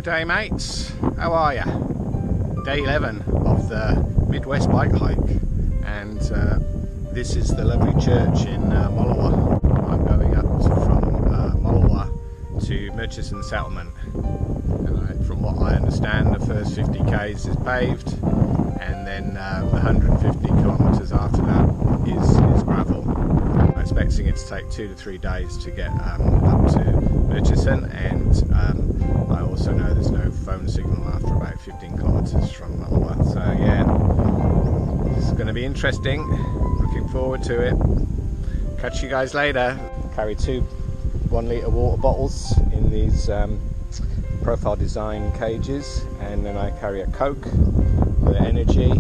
Good day, mates. How are ya? Day 11 of the Midwest bike hike, and this is the lovely church in Mullewa. I'm going up from Mullewa to Murchison settlement, and from what I understand the first 50 k's is paved, and then 150 kilometres after that is gravel. I'm expecting it to take 2 to 3 days to get up to Murchison, and I also know there's no phone signal after about 15 kilometres from Mullewa. So yeah, it's going to be interesting. Looking forward to it. Catch you guys later. Carry 2 1 litre water bottles in these profile design cages, and then I carry a Coke for energy,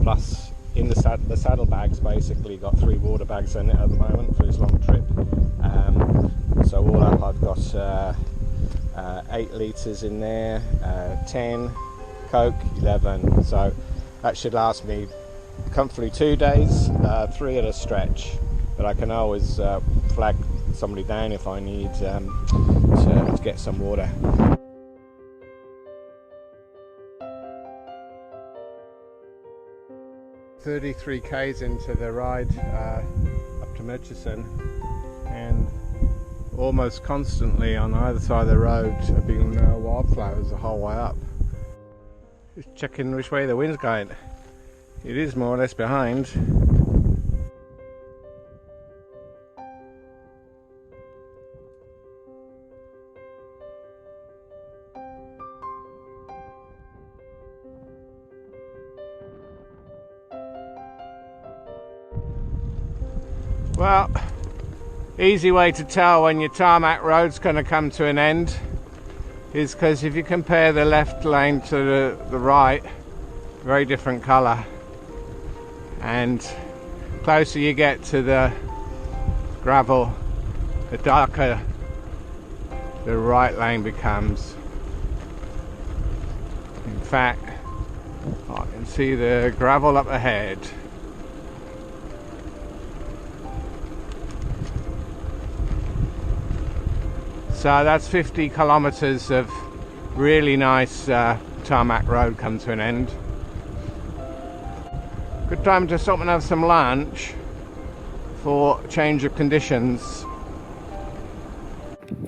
plus in the saddlebags basically got 3 water bags in it at the moment for this long trip. So all up I've got 8 litres in there, 10 Coke, 11, so that should last me comfortably 2 days, 3 at a stretch, but I can always flag somebody down if I need to get some water. "33 k's into the ride up to Murchison, and almost constantly on either side of the road have been wildflowers the whole way up. Just checking which way the wind's going. It is more or less behind. Well, easy way to tell when your tarmac road's going to come to an end is because if you compare the left lane to the right, very different colour, and closer you get to the gravel, the darker the right lane becomes. In fact, I can see the gravel up ahead. So that's 50 kilometres of really nice tarmac road come to an end. Good time to stop and have some lunch for change of conditions.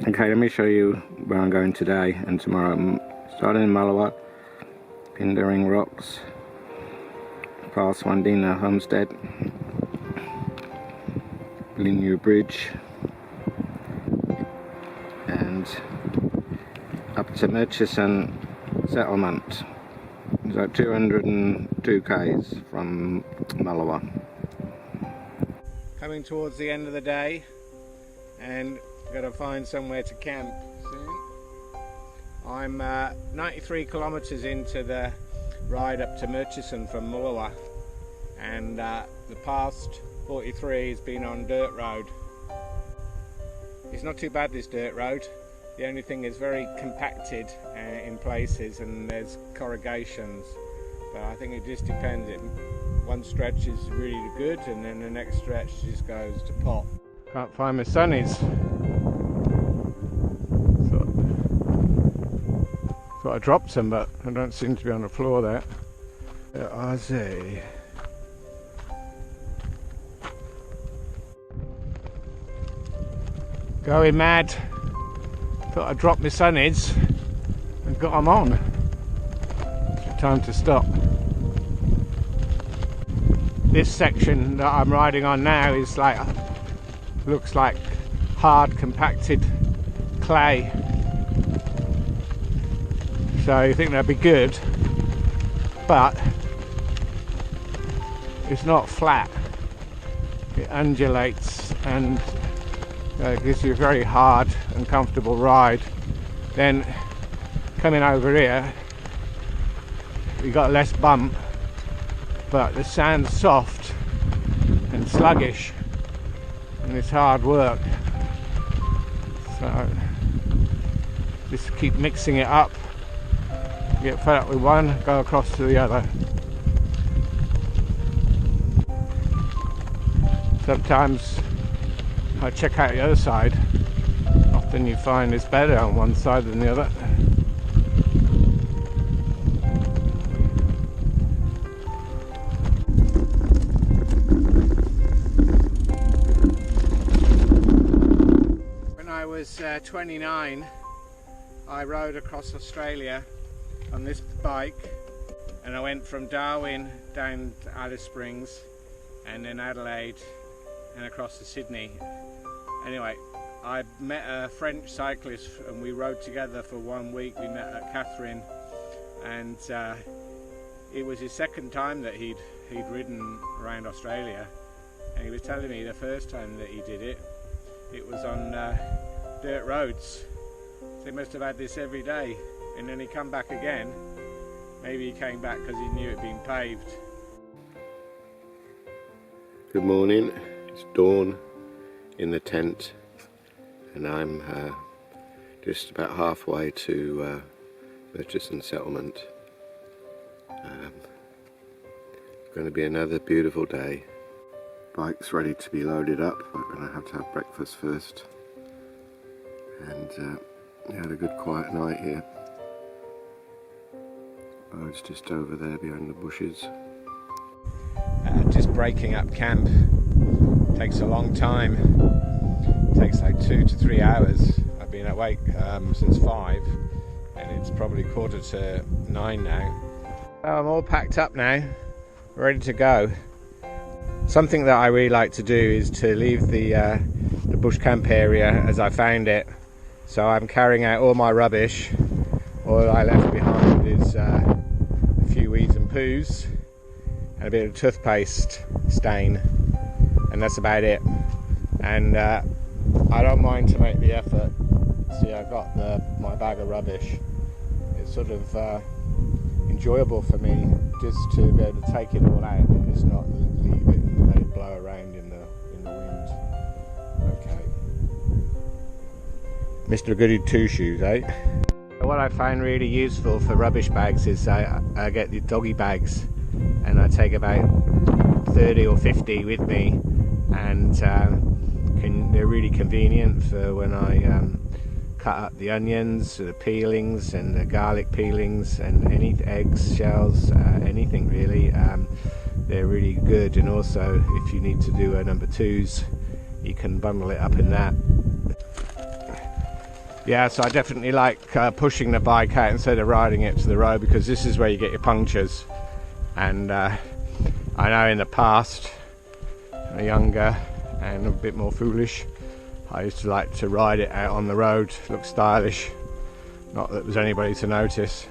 Okay, let me show you where I'm going today and tomorrow. I'm starting in Mullewa, Pindering Rocks, past Wandina Homestead, Linear Bridge, and up to Murchison settlement. So 202 k's from Mullewa. Coming towards the end of the day, and got to find somewhere to camp soon. I'm 93 kilometres into the ride up to Murchison from Mullewa, and the past 43 has been on dirt road. It's not too bad, this dirt road. The only thing is very compacted in places, and there's corrugations, but I think it just depends. One stretch is really good, and then the next stretch just goes to pot. Can't find my sunnies. Thought I dropped some, but I don't seem to be on the floor there. Where are they? Going mad. Thought I dropped my sunnies and got them on. It's time to stop. This section that I'm riding on now is looks like hard compacted clay. So you think that'd be good, but it's not flat. It undulates and it gives you a very hard and comfortable ride. Then coming over here, you got less bump, but the sand's soft and sluggish, and it's hard work. So just keep mixing it up. Get fed up with one, go across to the other. Sometimes I check out the other side. Often you find it's better on one side than the other. was 29, I rode across Australia on this bike, and I went from Darwin down to Alice Springs and then Adelaide and across to Sydney. Anyway, I met a French cyclist and we rode together for 1 week. We met at Catherine, and it was his second time that he'd ridden around Australia, and he was telling me the first time that he did it, it was on dirt roads. So he must have had this every day, and then he come back again. Maybe he came back because he knew it'd been paved. Good morning, it's dawn in the tent, and I'm just about halfway to Murchison settlement. It's going to be another beautiful day. Bike's ready to be loaded up, but we're going to have breakfast first. And we had a good quiet night here. Road's just over there behind the bushes. Just breaking up camp takes a long time. It takes like 2 to 3 hours. I've been awake since 5, and it's probably 8:45 now. I'm all packed up now, ready to go. Something that I really like to do is to leave the bush camp area as I found it. So I'm carrying out all my rubbish. All I left behind is a few weeds and poos and a bit of toothpaste stain, and that's about it. And I don't mind to make the effort. See, I got my bag of rubbish. It's sort of enjoyable for me just to be able to take it all out and just not leave it and let it blow around in the wind. Okay. Mr. Goody Two Shoes, eh? What I find really useful for rubbish bags is I get the doggy bags, and I take about 30 or 50 with me, and they're really convenient for when I cut up the onions, the peelings and the garlic peelings and any eggs, shells, anything really. They're really good, and also if you need to do a number 2s, you can bundle it up in that. Yeah, so I definitely like pushing the bike out instead of riding it to the road, because this is where you get your punctures. And I know in the past, younger and a bit more foolish, I used to like to ride it out on the road, look stylish, not that there's anybody to notice.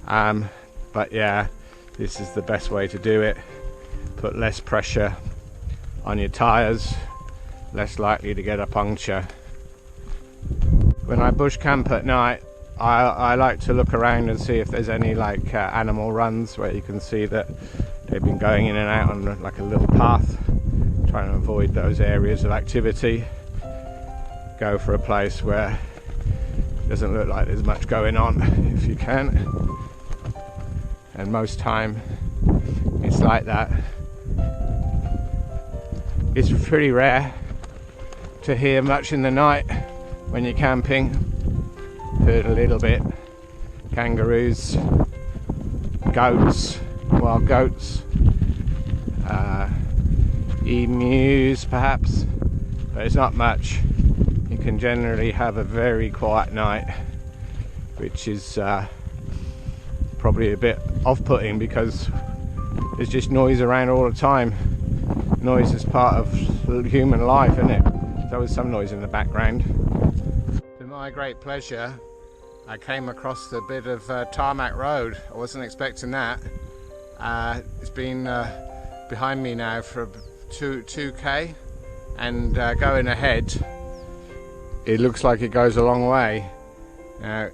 But yeah, this is the best way to do it. Put less pressure on your tyres, less likely to get a puncture. When I bush camp at night, I like to look around and see if there's any like animal runs where you can see that they've been going in and out on like a little path, trying to avoid those areas of activity. Go for a place where it doesn't look like there's much going on if you can, and most time it's like that. It's pretty rare to hear much in the night when you're camping. Heard a little bit. Kangaroos, goats, wild goats, emus perhaps, but it's not much. You can generally have a very quiet night, which is probably a bit off-putting because there's just noise around all the time. Noise is part of human life, isn't it? There's always some noise in the background. To my great pleasure, I came across a bit of tarmac road. I wasn't expecting that. It's been behind me now for 2k, and going ahead it looks like it goes a long way. Now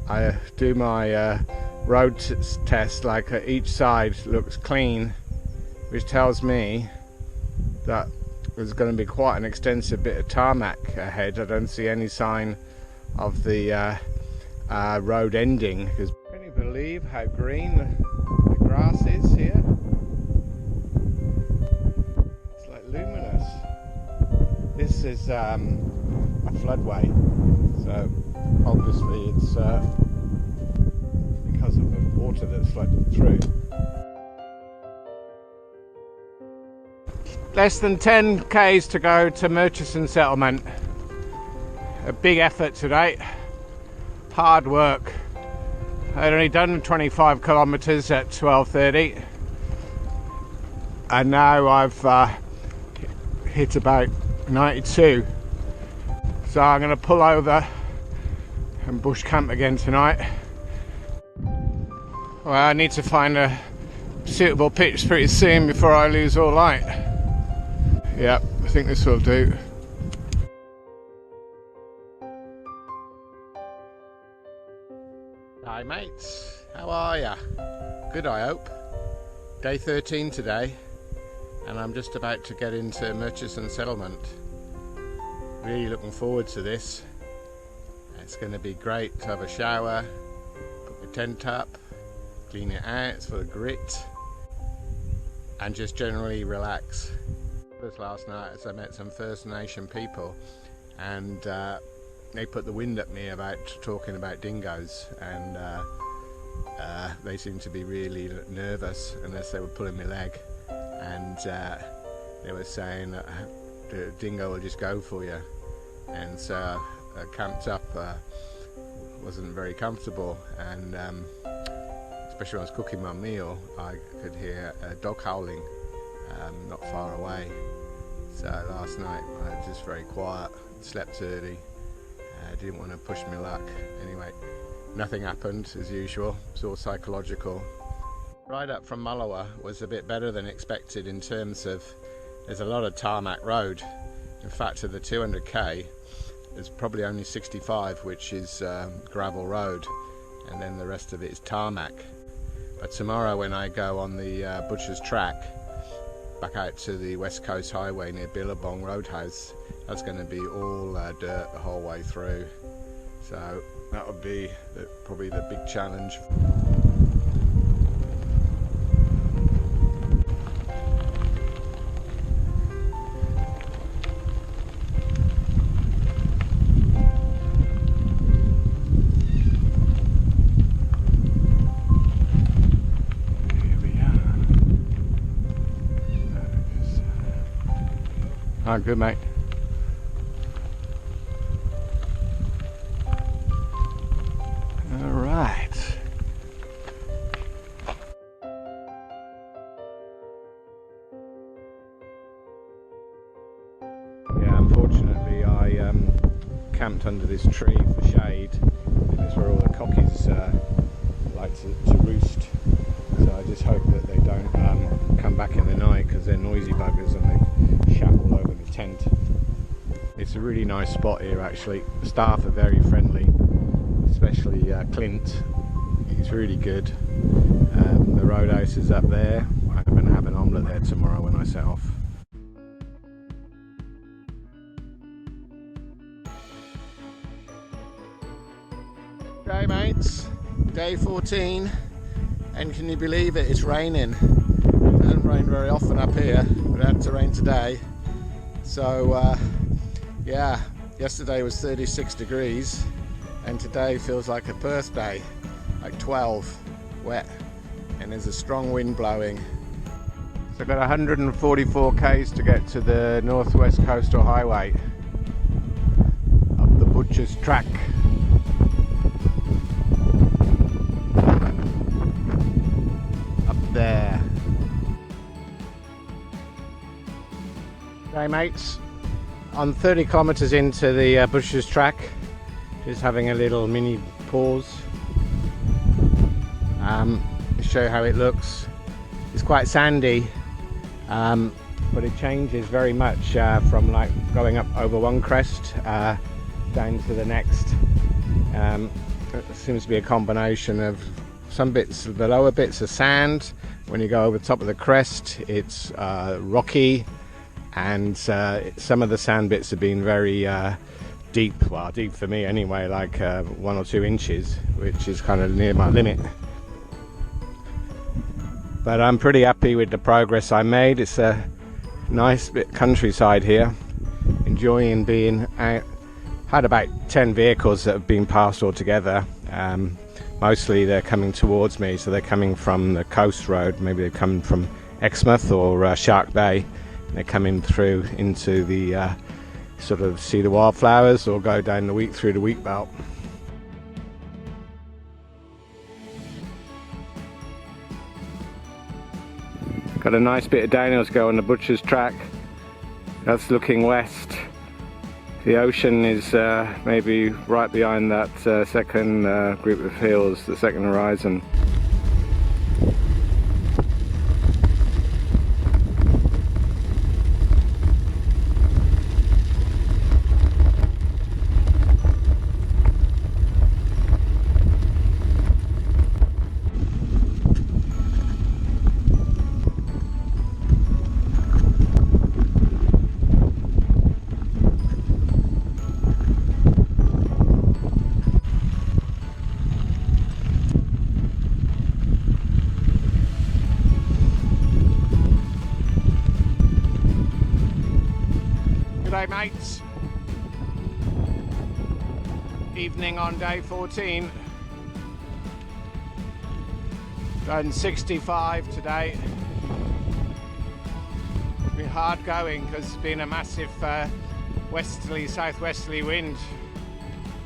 I do my road test, like each side looks clean, which tells me that there's going to be quite an extensive bit of tarmac ahead. I don't see any sign of the road ending. Can you believe how green the grass is here? It's like luminous. This is a floodway, so obviously it's because of the water that's flooded through. Less than 10 k's to go to Murchison settlement. A big effort today, hard work. I'd only done 25 kilometers at 12:30 and now I've hit about 92, so I'm going to pull over and bush camp again tonight. Well, I need to find a suitable pitch pretty soon before I lose all light. Yeah, I think this will do. Hi mates, how are ya? Good, I hope. Day 13 today, and I'm just about to get into Murchison settlement. Really looking forward to this. It's going to be great to have a shower, put my tent up, clean it out, it's full of grit, and just generally relax. This last night as I met some First Nation people, and they put the wind at me about talking about dingoes, and they seemed to be really nervous unless they were pulling my leg, and they were saying that the dingo will just go for you. And so I camped up, wasn't very comfortable, and especially when I was cooking my meal I could hear a dog howling not far away. So last night I was just very quiet, slept early. Didn't want to push my luck. Anyway, nothing happened as usual. It's all psychological. Ride up from Mullowa was a bit better than expected in terms of there's a lot of tarmac road. In fact, to the 200k there's probably only 65 which is gravel road, and then the rest of it is tarmac. But tomorrow when I go on the Butcher's Track back out to the West Coast Highway near Billabong Roadhouse, that's going to be all dirt the whole way through, so that would be probably the big challenge. Here we are. Oh, good mate. Unfortunately I camped under this tree for shade, and it's where all the cockies like to roost, so I just hope that they don't come back in the night, because they're noisy buggers and they shat all over the tent. It's a really nice spot here actually. The staff are very friendly, especially Clint. He's really good. The roadhouse is up there. I'm going to have an omelette there tomorrow when I set off. Okay mates, day 14, and can you believe it, it's raining. It doesn't rain very often up here, but it had to rain today. So yeah, yesterday was 36 degrees and today feels like a Perth day, like 12, wet, and there's a strong wind blowing. So I've got 144 k's to get to the Northwest Coastal Highway up the Butcher's Track. There. Okay mates, I'm 30 kilometers into the Butcher's Track, just having a little mini pause to show how it looks. It's quite sandy, but it changes very much from like going up over one crest down to the next. It seems to be a combination of some bits, the lower bits are sand. When you go over the top of the crest, it's rocky, and some of the sand bits have been very deep, well deep for me anyway, like 1 or 2 inches, which is kind of near my limit. But I'm pretty happy with the progress I made. It's a nice bit countryside here, enjoying being out. Had about 10 vehicles that have been passed all together. Mostly they're coming towards me, so they're coming from the coast road. Maybe they're coming from Exmouth or Shark Bay. They're coming through into the sort of see the wildflowers or go down the through the wheat belt. Got a nice bit of downhill to go on the butcher's track. That's looking west. The ocean is maybe right behind that second group of hills, the second horizon. G'day mates, evening on day 14, going 65 today. It's been hard going because it's been a massive southwesterly wind,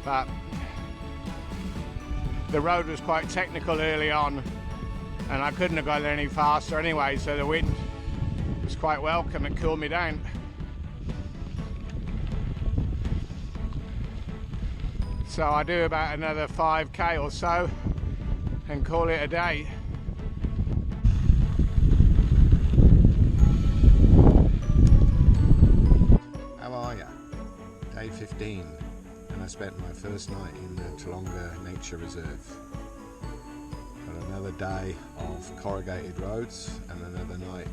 but the road was quite technical early on and I couldn't have gone any faster anyway, so the wind was quite welcome and cooled me down. So I do about another 5k or so and call it a day. How are ya? Day 15, and I spent my first night in the Toolonga Nature Reserve. Got another day of corrugated roads and another night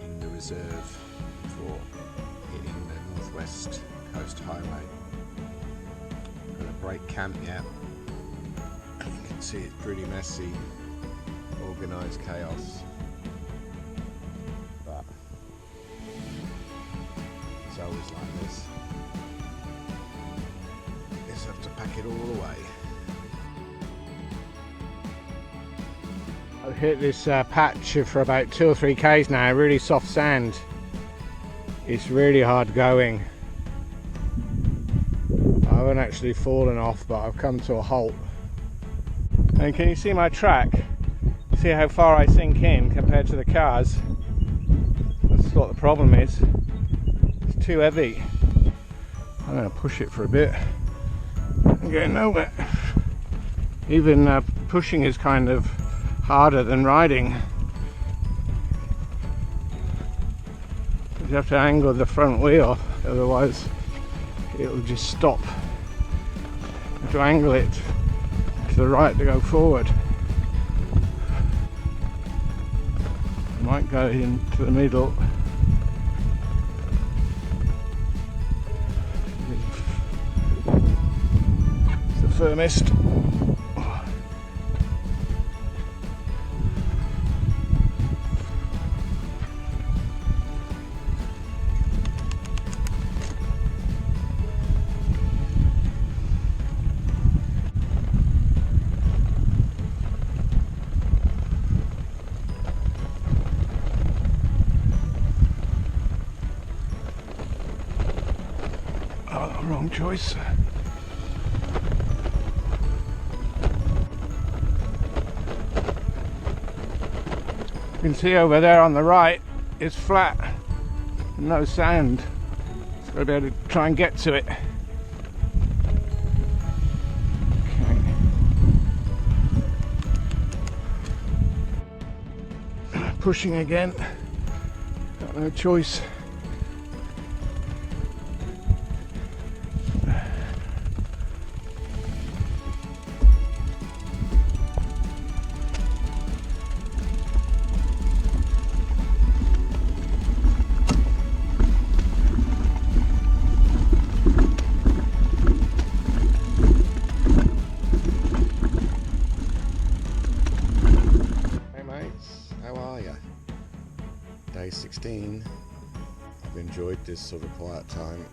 in the reserve before hitting the Northwest Coast Highway. Break camp yet. You can see it's pretty messy, organised chaos, but it's always like this. You just have to pack it all away. I've hit this patch for about 2 or 3 k's now, really soft sand. It's really hard going. I haven't actually fallen off, but I've come to a halt. And can you see my track? See how far I sink in compared to the cars? That's what the problem is. It's too heavy. I'm going to push it for a bit. I'm going nowhere. Even pushing is kind of harder than riding. You have to angle the front wheel, otherwise it'll just stop. You have to angle it to the right to go forward. I might go into the middle. It's the firmest. Wrong choice. You can see over there on the right, it's flat, no sand. Just got to be able to try and get to it. Okay. Pushing again, got no choice. Day 16. I've enjoyed this sort of quiet time.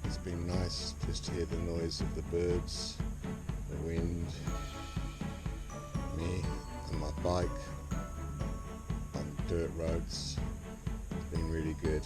It's been nice just to hear the noise of the birds, the wind, me and my bike on dirt roads. It's been really good.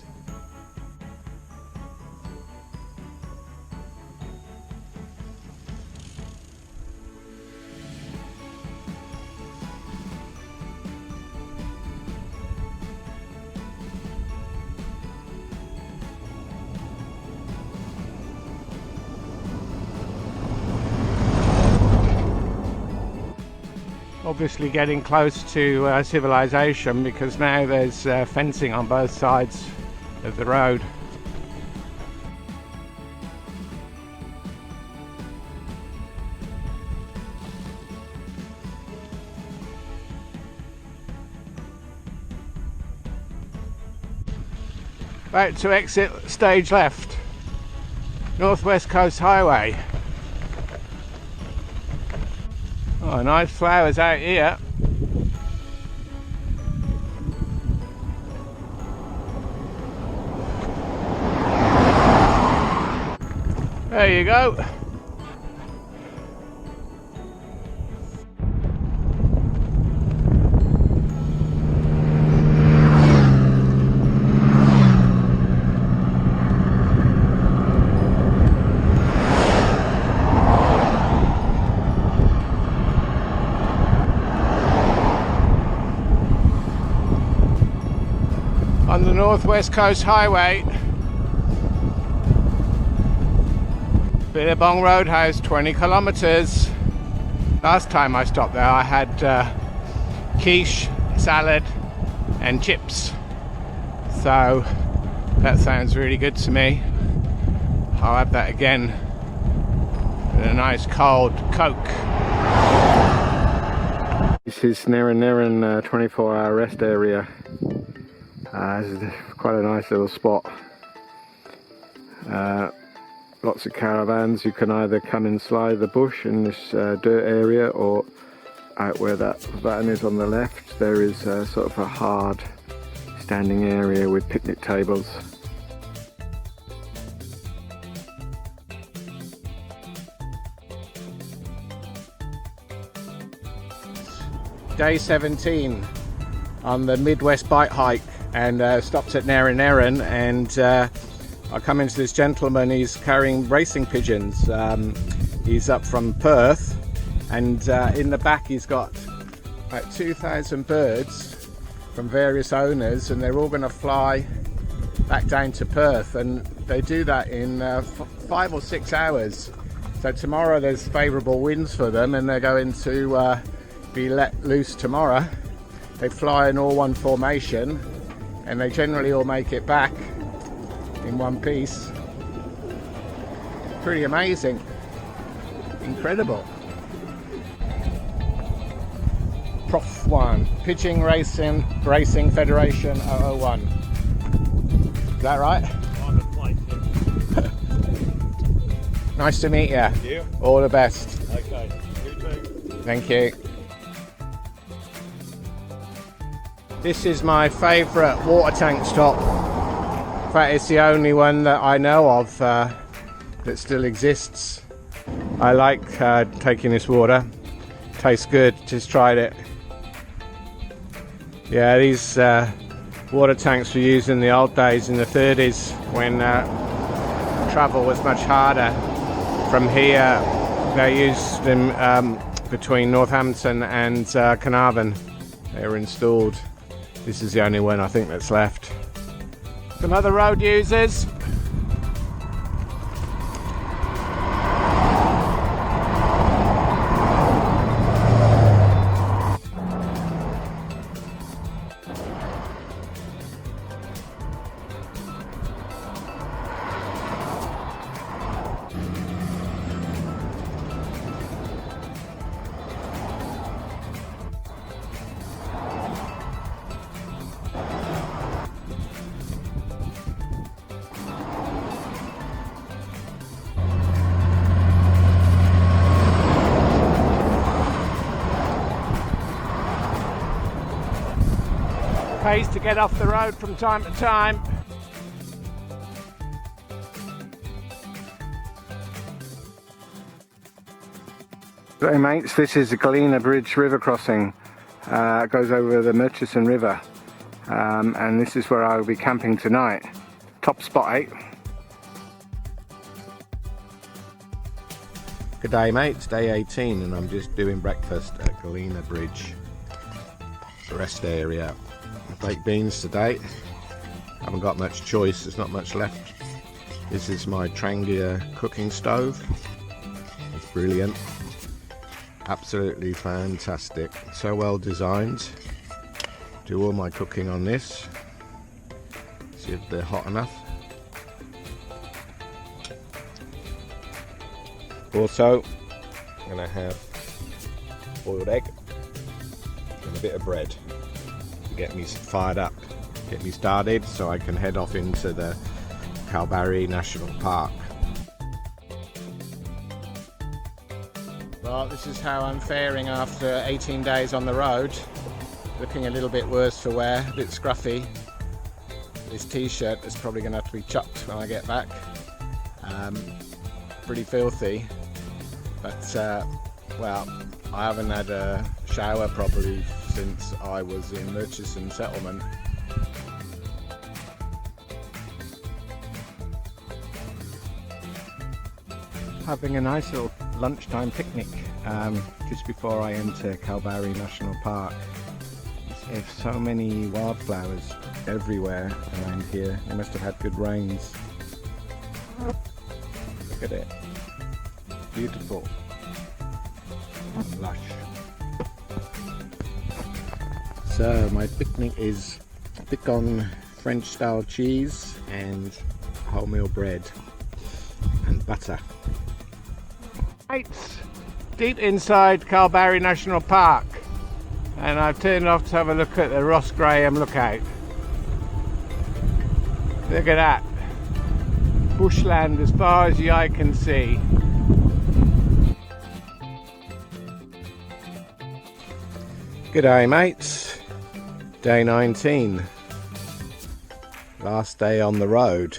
obviously getting close to civilization, because now there's fencing on both sides of the road. About to exit stage left, Northwest Coast Highway. Oh, nice flowers out here. There you go. On the Northwest Coast Highway, Billabong Roadhouse, 20 kilometers. Last time I stopped there I had quiche, salad and chips, so that sounds really good to me. I'll have that again with a nice cold Coke. This is Narran 24-hour rest area. This is quite a nice little spot. Lots of caravans. You can either come and slide the bush in this dirt area, or out where that van is on the left, there is sort of a hard standing area with picnic tables. Day 17 on the Midwest bike hike, and stopped at Narran, and I come into this gentleman. He's carrying racing pigeons. He's up from Perth, and in the back he's got about 2,000 birds from various owners, and they're all going to fly back down to Perth, and they do that in 5 or 6 hours. So tomorrow there's favourable winds for them, and they're going to be let loose tomorrow. They fly in all one formation, and they generally all make it back in one piece. Pretty amazing. Incredible. Prof 1, Pigeon Racing Federation 001. Is that right? Nice to meet you. Thank you. All the best. Okay. You too. Thank you. This is my favourite water tank stop. In fact, it's the only one that I know of that still exists. I like taking this water. Tastes good. Just tried it. Yeah, these water tanks were used in the old days in the 30s when travel was much harder. From here, they used them between Northampton and Carnarvon. They were installed. This is the only one I think that's left. Some other road users. Pays to get off the road from time to time. Hey mates, this is the Galena Bridge river crossing. It goes over the Murchison River, and this is where I will be camping tonight. Top spot 8. Good day mates, day 18, and I'm just doing breakfast at Galena Bridge rest area. Baked beans today. Haven't got much choice, there's not much left. This is my Trangia cooking stove. It's brilliant. Absolutely fantastic. So well designed. Do all my cooking on this. See if they're hot enough. Also, I'm going to have boiled egg and a bit of bread to get me fired up, get me started so I can head off into the Kalbarri National Park. Well, this is how I'm faring after 18 days on the road. Looking a little bit worse for wear, a bit scruffy. This t-shirt is probably going to have to be chucked when I get back. Pretty filthy, but well, I haven't had a shower properly since I was in Murchison settlement. Having a nice little lunchtime picnic just before I enter Kalbarri National Park. There's so many wildflowers everywhere around here. They must have had good rains. Look at it. Beautiful. Lush. So my picnic is thick on French style cheese and wholemeal bread and butter. It's deep inside Kalbarri National Park, and I've turned off to have a look at the Ross Graham lookout. Look at that. Bushland as far as the eye can see. G'day mates, day 19, last day on the road,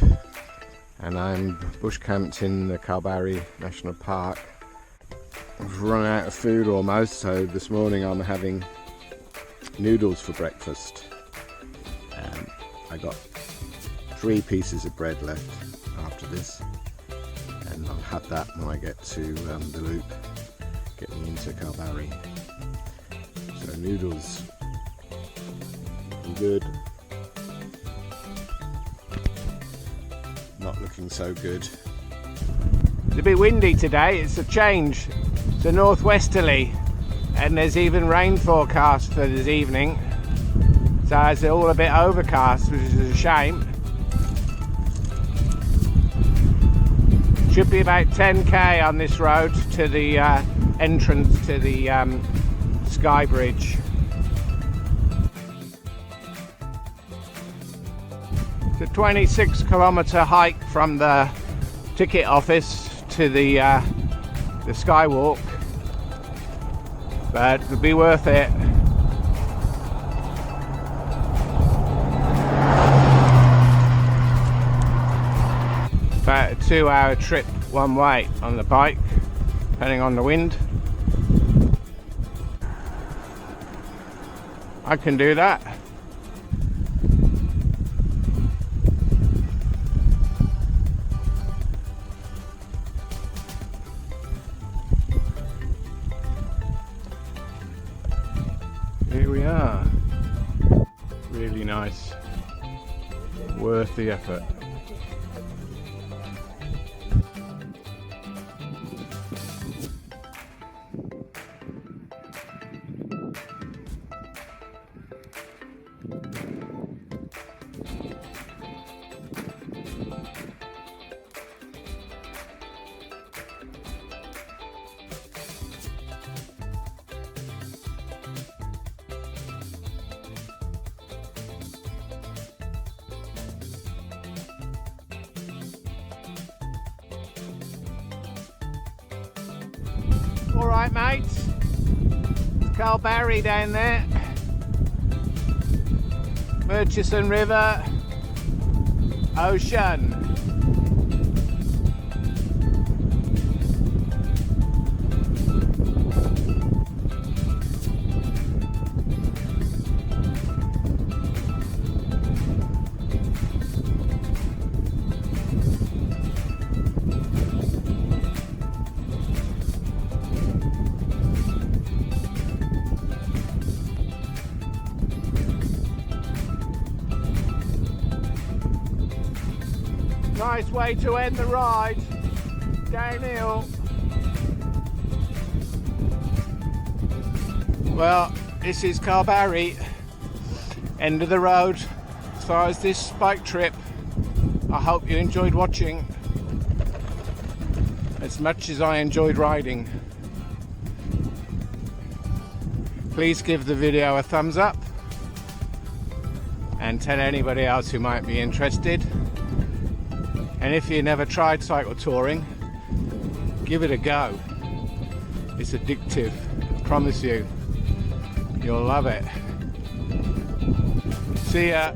and I'm bush camped in the Kalbarri National Park. I've run out of food almost, so this morning I'm having noodles for breakfast. I got 3 pieces of bread left after this, and I'll have that when I get to the loop, getting into Kalbarri. So noodles, looking good. Not looking so good. It's a bit windy today, it's a change. It's a northwesterly, and there's even rain forecast for this evening. So it's all a bit overcast, which is a shame. Should be about 10k on this road to the entrance to the Sky Bridge. It's a 26-kilometre hike from the ticket office to the Skywalk, but it'll be worth it. About a 2-hour trip one way on the bike, depending on the wind. I can do that. Here we are. Really nice. Worth the effort. Alright mates, it's Kalbarri down there, Murchison River, ocean. Nice way to end the ride, downhill. Well, this is Kalbarri, end of the road as far as this bike trip. I hope you enjoyed watching as much as I enjoyed riding. Please give the video a thumbs up and tell anybody else who might be interested. And if you never tried cycle touring, give it a go. It's addictive, I promise you. You'll love it. See ya.